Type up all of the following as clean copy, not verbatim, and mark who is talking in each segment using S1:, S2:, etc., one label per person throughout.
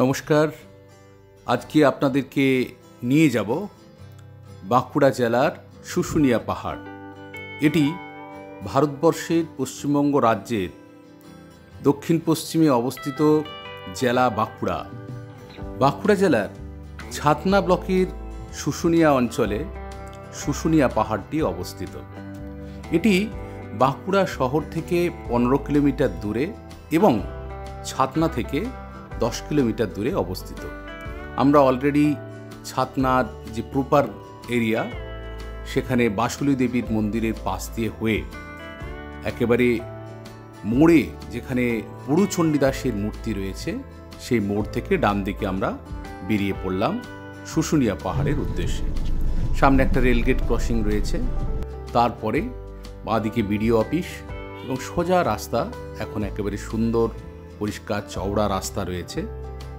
S1: নমস্কার। আজকে আপনাদেরকে নিয়ে যাব বাঁকুড়া জেলার শুশুনিয়া পাহাড়। এটি ভারতবর্ষের পশ্চিমবঙ্গ রাজ্যের দক্ষিণ পশ্চিমে অবস্থিত জেলা বাঁকুড়া। বাঁকুড়া জেলার ছাতনা ব্লকের শুশুনিয়া অঞ্চলে শুশুনিয়া পাহাড়টি অবস্থিত। এটি বাঁকুড়া শহর থেকে 15 কিলোমিটার দূরে এবং ছাতনা থেকে 10 কিলোমিটার দূরে অবস্থিত। আমরা অলরেডি ছাতনার যে প্রপার এরিয়া, সেখানে বাসুলী দেবীর মন্দিরের পাশ দিয়ে হয়ে একেবারে মোড়ে যেখানে বুড়ু চণ্ডীদাসের মূর্তি রয়েছে, সেই মোড় থেকে ডান দিকে আমরা বেরিয়ে পড়লাম শুশুনিয়া পাহাড়ের উদ্দেশ্যে। সামনে একটা রেলগেট ক্রসিং রয়েছে, তারপরে বাঁদিকে বিডিও অফিস এবং সোজা রাস্তা। এখন একেবারে সুন্দর পরিষ্কার চওড়া রাস্তা রয়েছে,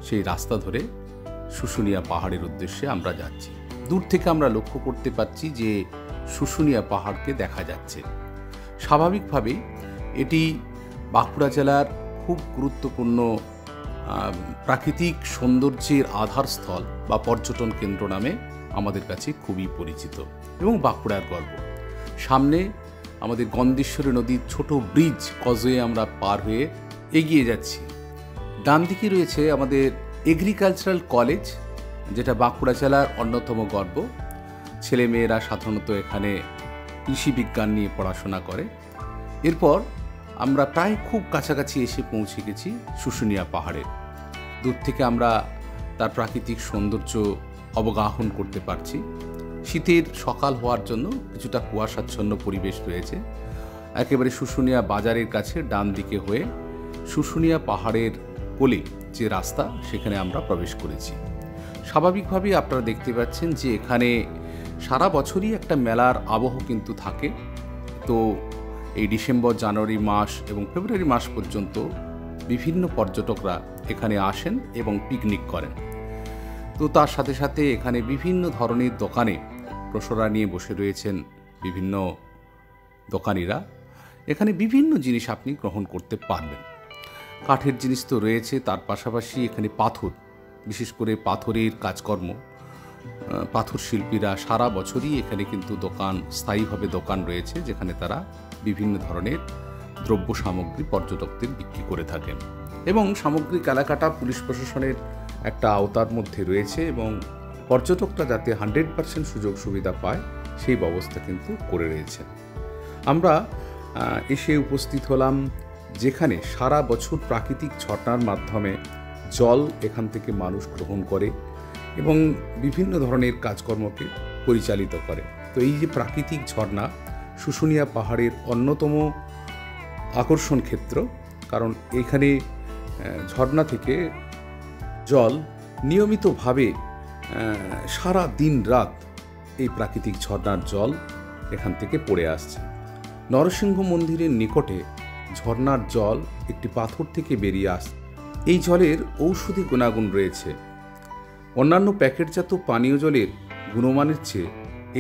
S1: সেই রাস্তা ধরে শুশুনিয়া পাহাড়ের উদ্দেশ্যে আমরা যাচ্ছি। দূর থেকে আমরা লক্ষ্য করতে পারছি যে শুশুনিয়া পাহাড়কে দেখা যাচ্ছে। স্বাভাবিকভাবেই এটি বাঁকুড়া জেলার খুব গুরুত্বপূর্ণ প্রাকৃতিক সৌন্দর্যের আধারস্থল বা পর্যটন কেন্দ্র নামে আমাদের কাছে খুবই পরিচিত এবং বাঁকুড়ার গর্ব। সামনে আমাদের গন্ধেশ্বরী নদীর ছোট ব্রিজ কজওয়ে আমরা পার হয়ে এগিয়ে যাচ্ছি। ডান দিকে রয়েছে আমাদের এগ্রিকালচারাল কলেজ, যেটা বাঁকুড়া জেলার অন্যতম গর্ব। ছেলেমেয়েরা সাধারণত এখানে কৃষি বিজ্ঞান নিয়ে পড়াশোনা করে। এরপর আমরা প্রায় খুব কাছাকাছি এসে পৌঁছে গেছি শুশুনিয়া পাহাড়ের। দূর থেকে আমরা তার প্রাকৃতিক সৌন্দর্য অবগাহন করতে পারছি। শীতের সকাল হওয়ার জন্য কিছুটা কুয়াশাচ্ছন্ন পরিবেশ রয়েছে। একেবারে শুশুনিয়া বাজারের কাছে ডান দিকে হয়ে শুশুনিয়া পাহাড়ের কোলে যে রাস্তা, সেখানে আমরা প্রবেশ করেছি। স্বাভাবিকভাবেই আপনারা দেখতে পাচ্ছেন যে এখানে সারা বছরই একটা মেলার আবহ কিন্তু থাকে। তো এই ডিসেম্বর, জানুয়ারি মাস এবং ফেব্রুয়ারি মাস পর্যন্ত বিভিন্ন পর্যটকরা এখানে আসেন এবং পিকনিক করেন। তো তার সাথে সাথে এখানে বিভিন্ন ধরনের দোকানে প্রসরা নিয়ে বসে রয়েছেন বিভিন্ন দোকানিরা। এখানে বিভিন্ন জিনিস আপনি গ্রহণ করতে পারবেন। কাঠের জিনিস তো রয়েছে, তার পাশাপাশি এখানে পাথর, বিশেষ করে পাথরের কাজকর্ম, পাথর শিল্পীরা সারা বছরই এখানে কিন্তু স্থায়ীভাবে দোকান রয়েছে, যেখানে তারা বিভিন্ন ধরনের দ্রব্য সামগ্রী পর্যটকদের বিক্রি করে থাকেন। এবং সামগ্রিক এলাকাটা পুলিশ প্রশাসনের একটা আওতার মধ্যে রয়েছে এবং পর্যটকরা যাতে 100% সুযোগ সুবিধা পায় সেই ব্যবস্থা কিন্তু করে রয়েছে। আমরা এসে উপস্থিত হলাম যেখানে সারা বছর প্রাকৃতিক ঝর্ণার মাধ্যমে জল এখান থেকে মানুষ গ্রহণ করে এবং বিভিন্ন ধরনের কাজকর্মকে পরিচালিত করে। তো এই যে প্রাকৃতিক ঝর্ণা শুশুনিয়া পাহাড়ের অন্যতম আকর্ষণ ক্ষেত্র, কারণ এখানে ঝর্ণা থেকে জল নিয়মিতভাবে সারা দিন রাত এই প্রাকৃতিক ঝর্ণার জল এখান থেকে পড়ে আসছে। নরসিংহ মন্দিরের নিকটে ঝর্ণার জল একটি পাথর থেকে বেরিয়ে আসছে। এই জলের ঔষধি গুণাগুণ রয়েছে। অন্যান্য প্যাকেটজাত পানীয় জলের গুণমানের চেয়ে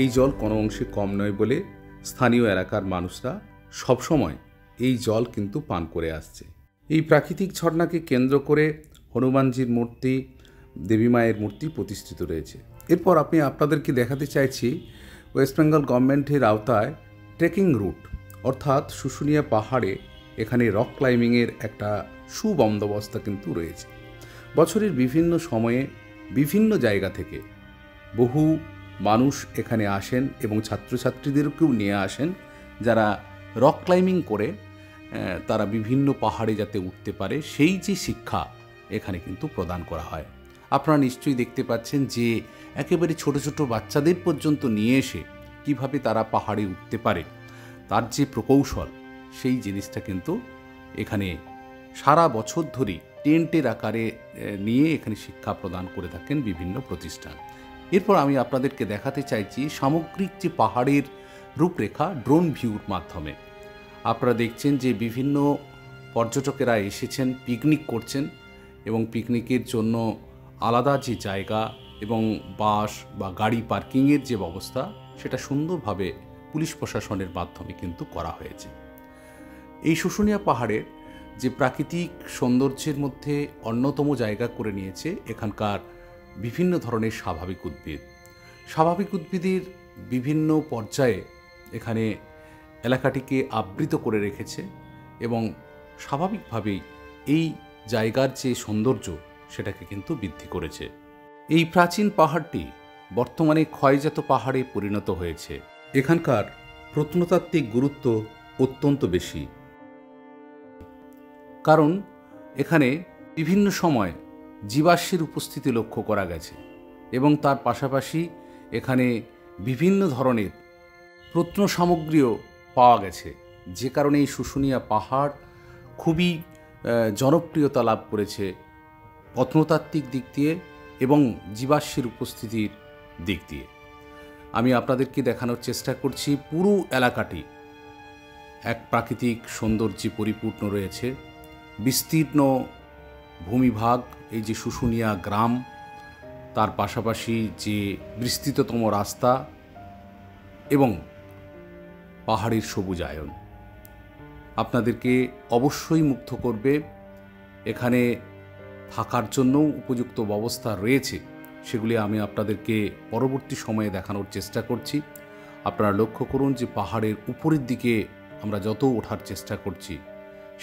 S1: এই জল কোনো অংশে কম নয় বলে স্থানীয় এলাকার মানুষরা সবসময় এই জল কিন্তু পান করে আসছে। এই প্রাকৃতিক ঝর্ণাকে কেন্দ্র করে হনুমানজির মূর্তি, দেবী মায়ের মূর্তি প্রতিষ্ঠিত রয়েছে। এরপর আমি আপনাদেরকে দেখাতে চাইছি ওয়েস্ট বেঙ্গল গভর্নমেন্টের আওতায় ট্রেকিং রুট, অর্থাৎ শুশুনিয়া পাহাড়ে এখানে রক ক্লাইম্বিংয়ের একটা সুবন্দোবস্ত কিন্তু রয়েছে। বছরের বিভিন্ন সময়ে বিভিন্ন জায়গা থেকে বহু মানুষ এখানে আসেন এবং ছাত্রছাত্রীদেরকেও নিয়ে আসেন, যারা রক ক্লাইম্বিং করে তারা বিভিন্ন পাহাড়ে যাতে উঠতে পারে সেই যে শিক্ষা এখানে কিন্তু প্রদান করা হয়। আপনারা নিশ্চয়ই দেখতে পাচ্ছেন যে একেবারে ছোট ছোট বাচ্চাদের পর্যন্ত নিয়ে এসে কিভাবে তারা পাহাড়ে উঠতে পারে, তার যে প্রকৌশল, সেই জিনিসটা কিন্তু এখানে সারা বছর ধরেই টেন্টের আকারে নিয়ে এখানে শিক্ষা প্রদান করে থাকেন বিভিন্ন প্রতিষ্ঠান। এরপর আমি আপনাদেরকে দেখাতে চাইছি সামগ্রিক যে পাহাড়ের রূপরেখা ড্রোন ভিউর মাধ্যমে। আপনারা দেখছেন যে বিভিন্ন পর্যটকেরা এসেছেন, পিকনিক করছেন এবং পিকনিকের জন্য আলাদা যে জায়গা এবং বাস বা গাড়ি পার্কিংয়ের যে ব্যবস্থা, সেটা সুন্দরভাবে পুলিশ প্রশাসনের মাধ্যমে কিন্তু করা হয়েছে। এই শুশুনিয়া পাহাড়ের যে প্রাকৃতিক সৌন্দর্যের মধ্যে অন্যতম জায়গা করে নিয়েছে এখানকার বিভিন্ন ধরনের স্বাভাবিক উদ্ভিদ। স্বাভাবিক উদ্ভিদের বিভিন্ন পর্যায়ে এখানে এলাকাটিকে আবৃত করে রেখেছে এবং স্বাভাবিকভাবেই এই জায়গার যে সৌন্দর্য সেটাকে কিন্তু বৃদ্ধি করেছে। এই প্রাচীন পাহাড়টি বর্তমানে ক্ষয়জাত পাহাড়ে পরিণত হয়েছে। এখানকার প্রত্নতাত্ত্বিক গুরুত্ব অত্যন্ত বেশি, কারণ এখানে বিভিন্ন সময় জীবাশ্মের উপস্থিতি লক্ষ্য করা গেছে এবং তার পাশাপাশি এখানে বিভিন্ন ধরনের প্রত্ন সামগ্রীও পাওয়া গেছে, যে কারণে এই শুশুনিয়া পাহাড় খুবই জনপ্রিয়তা লাভ করেছে প্রত্নতাত্ত্বিক দিক দিয়ে এবং জীবাশ্মের উপস্থিতির দিক দিয়ে। আমি আপনাদেরকে দেখানোর চেষ্টা করছি পুরো এলাকাটি এক প্রাকৃতিক সৌন্দর্যে পরিপূর্ণ রয়েছে। বিস্তীর্ণ ভূমিভাগ, এই যে শুশুনিয়া গ্রাম, তার পাশাপাশি যে বিস্তৃততম রাস্তা এবং পাহাড়ের সবুজায়ন আপনাদেরকে অবশ্যই মুগ্ধ করবে। এখানে থাকার জন্যও উপযুক্ত ব্যবস্থা রয়েছে, সেগুলি আমি আপনাদেরকে পরবর্তী সময়ে দেখানোর চেষ্টা করছি। আপনারা লক্ষ্য করুন যে পাহাড়ের উপরের দিকে আমরা যত ওঠার চেষ্টা করছি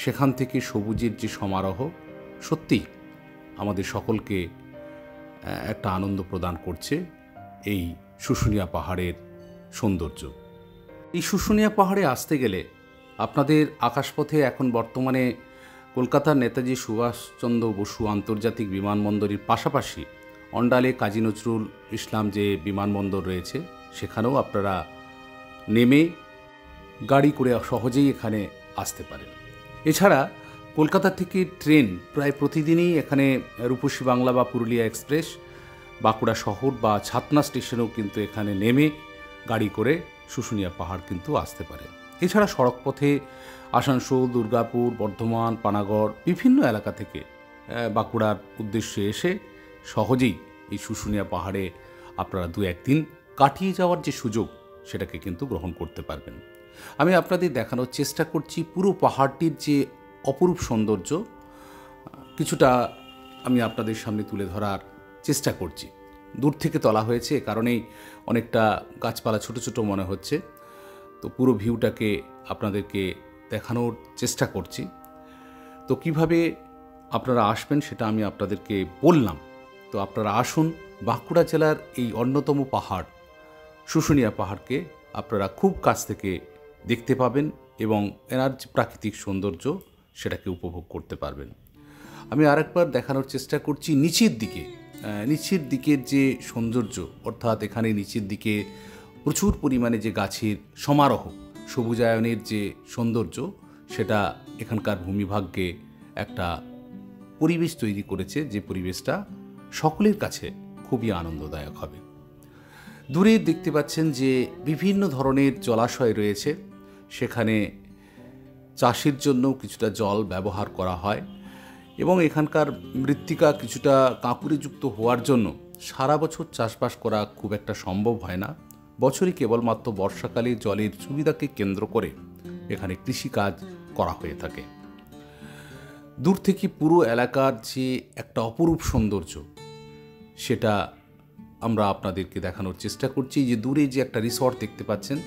S1: সেখান থেকে সবুজের যে সমারোহ সত্যিই আমাদের সকলকে একটা আনন্দ প্রদান করছে। এই শুশুনিয়া পাহাড়ের সৌন্দর্য, এই শুশুনিয়া পাহাড়ে আসতে গেলে আপনাদের আকাশপথে এখন বর্তমানে কলকাতার নেতাজি সুভাষচন্দ্র বসু আন্তর্জাতিক বিমানবন্দরের পাশাপাশি অন্ডালে কাজী নজরুল ইসলাম যে বিমানবন্দর রয়েছে সেখানেও আপনারা নেমে গাড়ি করে সহজেই এখানে আসতে পারেন। এছাড়া কলকাতা থেকে ট্রেন প্রায় প্রতিদিনই এখানে রূপসী বাংলা বা পুরুলিয়া এক্সপ্রেস, বাঁকুড়া শহর বা ছাতনা স্টেশনেও কিন্তু এখানে নেমে গাড়ি করে শুশুনিয়া পাহাড় কিন্তু আসতে পারে। এছাড়া সড়কপথে আসানসোল, দুর্গাপুর, বর্ধমান, পানাগড় বিভিন্ন এলাকা থেকে বাঁকুড়ার উদ্দেশ্যে এসে সহজেই এই শুশুনিয়া পাহাড়ে আপনারা 2-1 দিন কাটিয়ে যাওয়ার যে সুযোগ সেটাকে কিন্তু গ্রহণ করতে পারবেন। আমি আপনাদের দেখানোর চেষ্টা করছি পুরো পাহাড়টির যে অপরূপ সৌন্দর্য, কিছুটা আমি আপনাদের সামনে তুলে ধরার চেষ্টা করছি। দূর থেকে তোলা হয়েছে, এ কারণেই অনেকটা গাছপালা ছোট ছোট মনে হচ্ছে। তো পুরো ভিউটাকে আপনাদেরকে দেখানোর চেষ্টা করছি। তো কিভাবে আপনারা আসবেন সেটা আমি আপনাদেরকে বললাম। তো আপনারা আসুন, বাঁকুড়া জেলার এই অন্যতম পাহাড় শুশুনিয়া পাহাড়কে আপনারা খুব কাছ থেকে দেখতে পাবেন এবং এনার যে প্রাকৃতিক সৌন্দর্য সেটাকে উপভোগ করতে পারবেন। আমি আরেকবার দেখানোর চেষ্টা করছি নিচের দিকের যে সৌন্দর্য, অর্থাৎ এখানে নিচের দিকে প্রচুর পরিমাণে যে গাছের সমারোহ, সবুজায়নের যে সৌন্দর্য, সেটা এখানকার ভূমিভাগকে একটা পরিবেশ তৈরি করেছে, যে পরিবেশটা সকলের কাছে খুবই আনন্দদায়ক হবে। দূরে দেখতে পাচ্ছেন যে বিভিন্ন ধরনের জলাশয় রয়েছে, সেখানে চাষের জন্য কিছুটা জল ব্যবহার করা হয় এবং এখানকার মৃত্তিকা কিছুটা কাঁকুড়েযুক্ত হওয়ার জন্য সারা বছর চাষবাস করা খুব একটা সম্ভব হয় না। বছরে কেবলমাত্র বর্ষাকালে জলের সুবিধাকে কেন্দ্র করে এখানে কৃষিকাজ করা হয়ে থাকে। দূর থেকে পুরো এলাকার যে একটা অপরূপ সৌন্দর্য সেটা আমরা আপনাদেরকে দেখানোর চেষ্টা করছি। যে দূরে যে একটা রিসর্ট দেখতে পাচ্ছেন,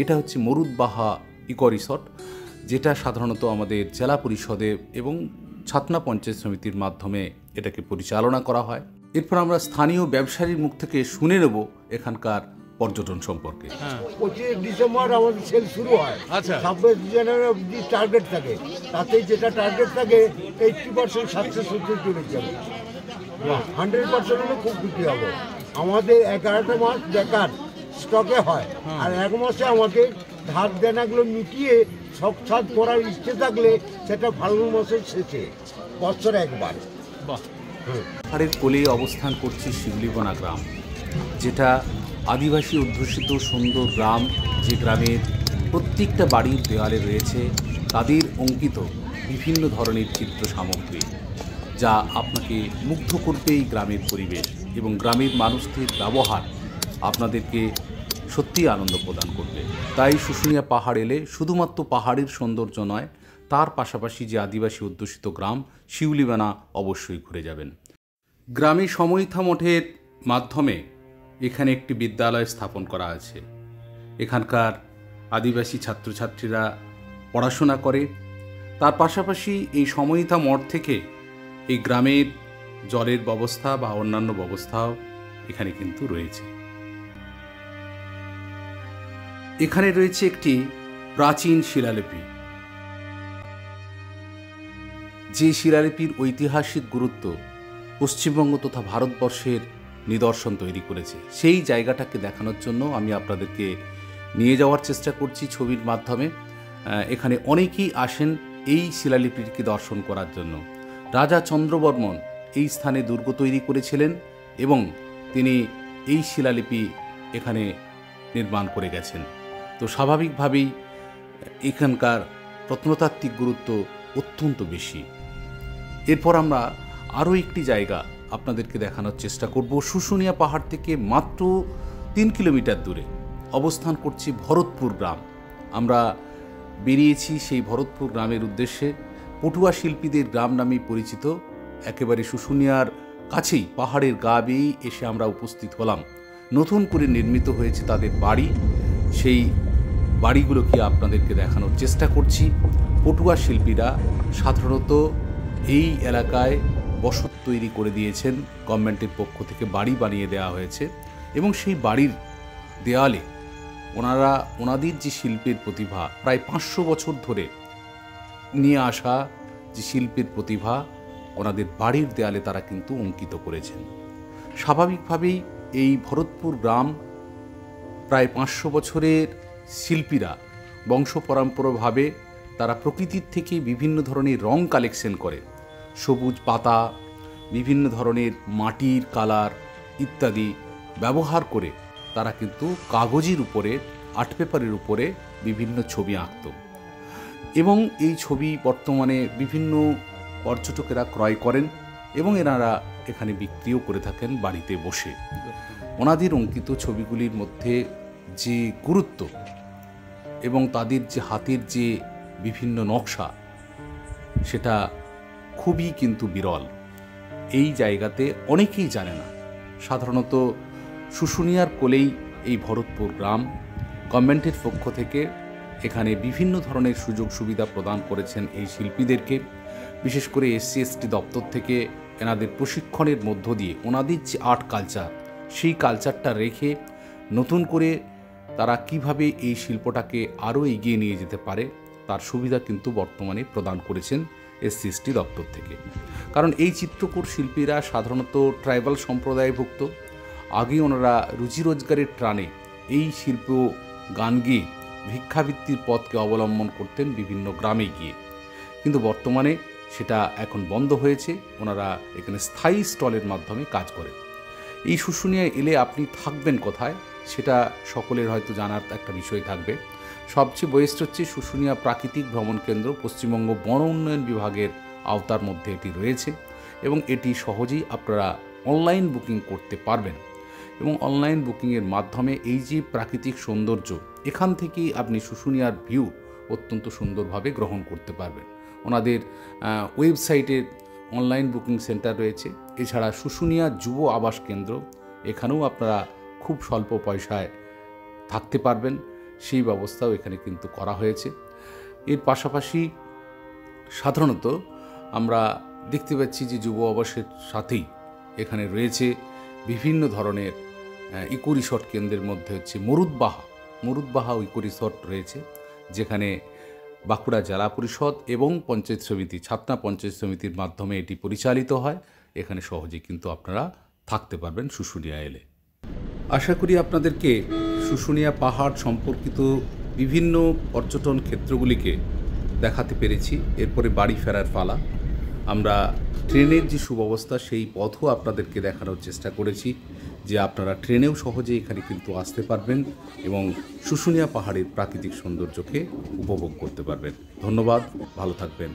S1: এটা হচ্ছে মরুদবাহা ইকো রিসর্ট, যেটা সাধারণত আমাদের জেলা পরিষদে এবং ছাতনা পঞ্চায়েত সমিতির মাধ্যমে এটাকে পরিচালনা করা হয়। এরপর আমরা স্থানীয় ব্যবসায়ীর মুখ থেকে শুনে নেব এখানকার পর্যটন সম্পর্কে।
S2: 25 ডিসেম্বর আমাদের সেল শুরু হয়। আচ্ছা, 26 জানুয়ারি অবধি টার্গেট থাকে, তাতে যেটা টার্গেট থাকে 80% সাকসেসফুল চলে যাবে, 100% হলে খুব বিক্রি হবে। আমাদের 11টা মাস বেকার স্টকে হয়, আর 1 মাসে আমাকে ধার দেনাগুলো মিটিয়ে সব ছাদ করার ইচ্ছে থাকলে সেটা ফাল্গুন মাসের শেষে বছরে একবার।
S1: পাহাড়ের কোলে অবস্থান করছে শিবলিবনা গ্রাম, যেটা আদিবাসী অধ্যুষিত সুন্দর গ্রাম, যে গ্রামের প্রত্যেকটা বাড়ির দেওয়ালে রয়েছে তাদের অঙ্কিত বিভিন্ন ধরনের চিত্র সামগ্রী, যা আপনাকে মুগ্ধ করবে। এই গ্রামের পরিবেশ এবং গ্রামের মানুষদের ব্যবহার আপনাদেরকে সত্যিই আনন্দ প্রদান করবে। তাই শুশুনিয়া পাহাড় এলে শুধুমাত্র পাহাড়ের সৌন্দর্য নয়, তার পাশাপাশি যে আদিবাসী অধ্যুষিত গ্রাম শিউলিবানা অবশ্যই ঘুরে যাবেন। গ্রামে সমইথা মঠের মাধ্যমে এখানে একটি বিদ্যালয় স্থাপন করা আছে। এখানকার আদিবাসী ছাত্রছাত্রীরা পড়াশোনা করে। তার পাশাপাশি এই সমইথা মঠ থেকে এই গ্রামের জলের ব্যবস্থা বা অন্যান্য ব্যবস্থাও এখানে কিন্তু রয়েছে। এখানে রয়েছে একটি প্রাচীন শিলালিপি, যে শিলালিপির ঐতিহাসিক গুরুত্ব পশ্চিমবঙ্গ তথা ভারতবর্ষের নিদর্শন তৈরি করেছে। সেই জায়গাটাকে দেখানোর জন্য আমি আপনাদেরকে নিয়ে যাওয়ার চেষ্টা করছি ছবির মাধ্যমে। এখানে অনেকেই আসেন এই শিলালিপিকে দর্শন করার জন্য। রাজা চন্দ্রবর্মন এই স্থানে দুর্গ তৈরি করেছিলেন এবং তিনি এই শিলালিপি এখানে নির্মাণ করে গেছেন। তো স্বাভাবিকভাবেই এখানকার প্রত্নতাত্ত্বিক গুরুত্ব অত্যন্ত বেশি। এরপর আমরা আরও একটি জায়গা আপনাদেরকে দেখানোর চেষ্টা করব। শুশুনিয়া পাহাড় থেকে মাত্র 3 কিলোমিটার দূরে অবস্থান করছে ভরতপুর গ্রাম। আমরা বেরিয়েছি সেই ভরতপুর গ্রামের উদ্দেশ্যে। পটুয়া শিল্পীদের গ্রাম নামেই পরিচিত। একেবারে শুশুনিয়ার কাছেই পাহাড়ের গা বেয়েই এসে আমরা উপস্থিত হলাম। নতুন করে নির্মিত হয়েছে তাদের বাড়ি, সেই বাড়িগুলোকে আপনাদেরকে দেখানোর চেষ্টা করছি। পটুয়া শিল্পীরা সাধারণত এই এলাকায় বসত তৈরি করে দিয়েছেন, গভর্নমেন্টের পক্ষ থেকে বাড়ি বানিয়ে দেওয়া হয়েছে এবং সেই বাড়ির দেয়ালে ওনাদের যে শিল্পের প্রতিভা, প্রায় 500 বছর ধরে নিয়ে আসা যে শিল্পের প্রতিভা ওনাদের বাড়ির দেয়ালে তারা কিন্তু অঙ্কিত করেছেন। স্বাভাবিকভাবেই এই ভরতপুর গ্রাম প্রায় 500 বছরের শিল্পীরা বংশ পরম্পরাভাবে তারা প্রকৃতির থেকে বিভিন্ন ধরনের রং কালেকশন করে, সবুজ পাতা, বিভিন্ন ধরনের মাটির কালার ইত্যাদি ব্যবহার করে তারা কিন্তু কাগজের উপরে, আর্ট পেপারের উপরে বিভিন্ন ছবি আঁকত এবং এই ছবি বর্তমানে বিভিন্ন পর্যটকেরা ক্রয় করেন এবং এনারা এখানে বিক্রিও করে থাকেন বাড়িতে বসে। ওনাদের অঙ্কিত ছবিগুলির মধ্যে যে গুরুত্ব এবং তাদের যে হাতের যে বিভিন্ন নকশা, সেটা খুবই কিন্তু বিরল। এই জায়গাতে অনেকেই জানে না। সাধারণত শুশুনিয়ার কোলেই এই ভরতপুর গ্রাম। গভর্নমেন্টের পক্ষ থেকে এখানে বিভিন্ন ধরনের সুযোগ সুবিধা প্রদান করেছেন এই শিল্পীদেরকে। বিশেষ করে SC/ST দপ্তর থেকে এনাদের প্রশিক্ষণের মধ্য দিয়ে ওনাদের যে আর্ট কালচার, সেই কালচারটা রেখে নতুন করে তারা কিভাবে এই শিল্পটাকে আরও এগিয়ে নিয়ে যেতে পারে তার সুবিধা কিন্তু বর্তমানে প্রদান করেছেন SC/ST দপ্তর থেকে। কারণ এই চিত্রকর শিল্পীরা সাধারণত ট্রাইবাল সম্প্রদায়ভুক্ত। আগে ওনারা রুজি রোজগারের টানে এই শিল্প গান গেয়ে ভিক্ষাবৃত্তির পথকে অবলম্বন করতেন বিভিন্ন গ্রামে গিয়ে, কিন্তু বর্তমানে সেটা এখন বন্ধ হয়েছে। ওনারা এখানে স্থায়ী স্টলের মাধ্যমে কাজ করেন। এই শুশুনিয়ায় এলে আপনি থাকবেন কোথায় সেটা সকলের হয়তো জানার একটা বিষয় থাকবে। সবচেয়ে বেস্ট হচ্ছে শুশুনিয়া প্রাকৃতিক ভ্রমণ কেন্দ্র, পশ্চিমবঙ্গ বন উন্নয়ন বিভাগের আওতার মধ্যে এটি রয়েছে এবং এটি সহজেই আপনারা অনলাইন বুকিং করতে পারবেন এবং অনলাইন বুকিংয়ের মাধ্যমে এই যে প্রাকৃতিক সৌন্দর্য, এখান থেকেই আপনি শুশুনিয়ার ভিউ অত্যন্ত সুন্দরভাবে গ্রহণ করতে পারবেন। ওনাদের ওয়েবসাইটের অনলাইন বুকিং সেন্টার রয়েছে। এছাড়া শুশুনিয়া যুব আবাস কেন্দ্র, এখানেও আপনারা খুব স্বল্প পয়সায় থাকতে পারবেন, সেই ব্যবস্থাও এখানে কিন্তু করা হয়েছে। এর পাশাপাশি সাধারণত আমরা দেখতে পাচ্ছি যে যুব আবাসের সাথেই এখানে রয়েছে বিভিন্ন ধরনের ইকো রিসর্ট। কেন্দ্রের মধ্যে হচ্ছে মরুদবাহা ইকো রিসর্ট রয়েছে, যেখানে বাঁকুড়া জেলা পরিষদ এবং পঞ্চায়েত সমিতি, ছাতনা পঞ্চায়েত সমিতির মাধ্যমে এটি পরিচালিত হয়। এখানে সহজেই কিন্তু আপনারা থাকতে পারবেন শুশুনিয়া এলে। আশা করি আপনাদেরকে শুশুনিয়া পাহাড় সম্পর্কিত বিভিন্ন পর্যটন ক্ষেত্রগুলিকে দেখাতে পেরেছি। এরপরে বাড়ি ফেরার পালা। আমরা ট্রেনের যে সুব্যবস্থা সেই পথও আপনাদেরকে দেখানোর চেষ্টা করেছি, যে আপনারা ট্রেনেও সহজে এখানে কিন্তু আসতে পারবেন এবং শুশুনিয়া পাহাড়ের প্রাকৃতিক সৌন্দর্যকে উপভোগ করতে পারবেন। ধন্যবাদ, ভালো থাকবেন।